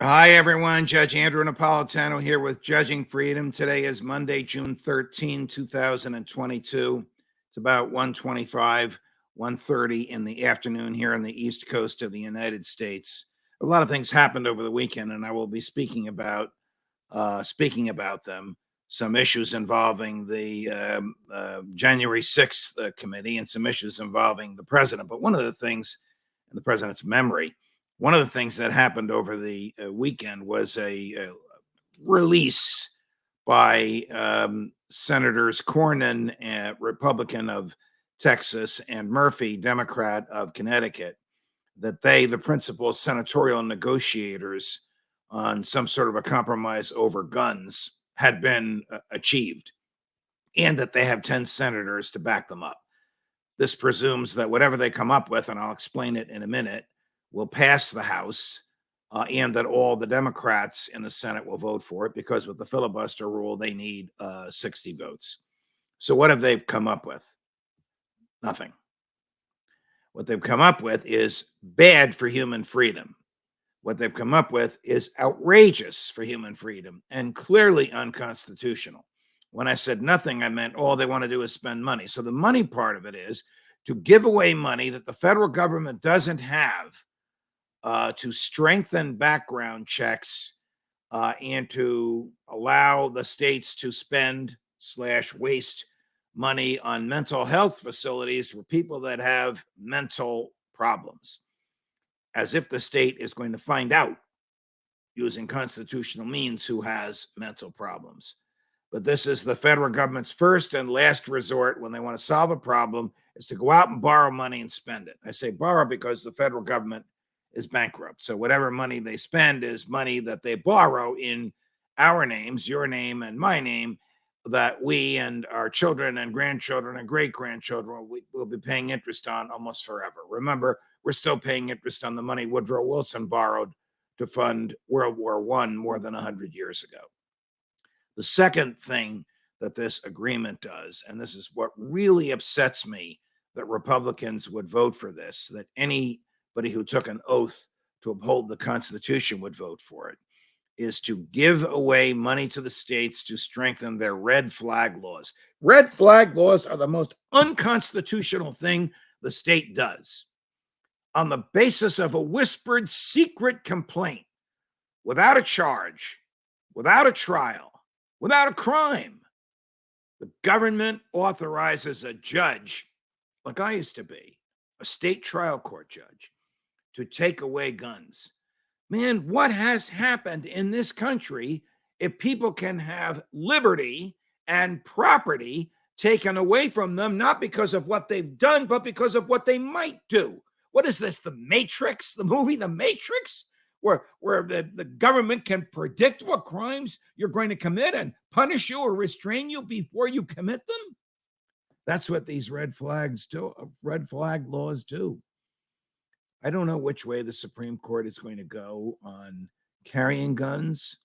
Hi, everyone. Judge Andrew Napolitano here with Judging Freedom. Today is Monday, June 13, 2022. It's about 1:25, 1:30 in the afternoon here on the East Coast of the United States. A lot of things happened over the weekend, and I will be speaking about them. Some issues involving the January 6th committee and some issues involving the president. But one of the things in the president's memory, one of the things that happened over the weekend was a release by Senators Cornyn, Republican of Texas, and Murphy, Democrat of Connecticut, that they, the principal senatorial negotiators on some sort of a compromise over guns, had been achieved, and that they have 10 senators to back them up. This presumes that whatever they come up with, and I'll explain it in a minute, will pass the House, and that all the Democrats in the Senate will vote for it, because with the filibuster rule, they need 60 votes. So what have they come up with? Nothing. What they've come up with is bad for human freedom. What they've come up with is outrageous for human freedom and clearly unconstitutional. When I said nothing, I meant all they want to do is spend money. So the money part of it is to give away money that the federal government doesn't have, to strengthen background checks, and to allow the states to spend/waste money on mental health facilities for people that have mental problems, as if the state is going to find out using constitutional means who has mental problems. But this is the federal government's first and last resort when they want to solve a problem, is to go out and borrow money and spend it. I say borrow because the federal government is bankrupt. So whatever money they spend is money that they borrow in our names, your name and my name, that we and our children and grandchildren and great-grandchildren will be paying interest on almost forever. Remember, we're still paying interest on the money Woodrow Wilson borrowed to fund World War I more than 100 years ago. The second thing that this agreement does, and this is what really upsets me, that Republicans would vote for this, that anybody who took an oath to uphold the Constitution would vote for it, is to give away money to the states to strengthen their red flag laws. Red flag laws are the most unconstitutional thing the state does. On the basis of a whispered secret complaint, without a charge, without a trial, without a crime, the government authorizes a judge, like I used to be, a state trial court judge, to take away guns. Man, what has happened in this country if people can have liberty and property taken away from them, not because of what they've done, but because of what they might do? What is this, The Matrix, the movie The Matrix, where the government can predict what crimes you're going to commit and punish you or restrain you before you commit them? That's what these red flag laws do. I don't know which way the Supreme Court is going to go on carrying guns.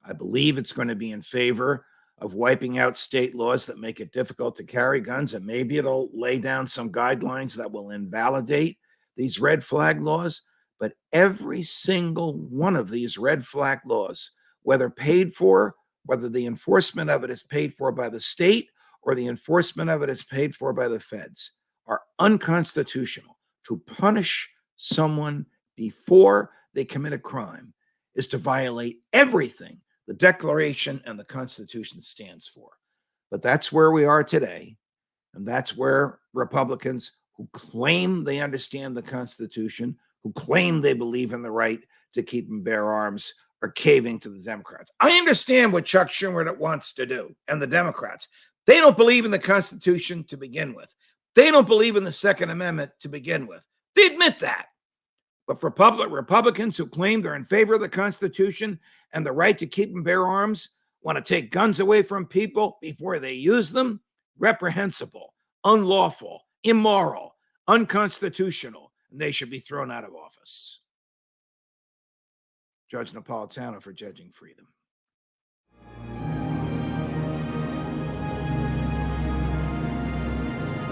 I believe it's going to be in favor of wiping out state laws that make it difficult to carry guns, and maybe it'll lay down some guidelines that will invalidate these red flag laws. But every single one of these red flag laws, whether the enforcement of it is paid for by the state or the enforcement of it is paid for by the feds, are unconstitutional. To punish someone before they commit a crime is to violate everything the Declaration and the Constitution stands for. But that's where we are today, and that's where Republicans who claim they understand the Constitution, who claim they believe in the right to keep and bear arms, are caving to the Democrats. I understand what Chuck Schumer wants to do, and the Democrats. They don't believe in the Constitution to begin with. They don't believe in the Second Amendment to begin with. They admit that. But for Republicans who claim they're in favor of the Constitution and the right to keep and bear arms, want to take guns away from people before they use them, reprehensible, unlawful, immoral, unconstitutional, and they should be thrown out of office. Judge Napolitano for Judging Freedom.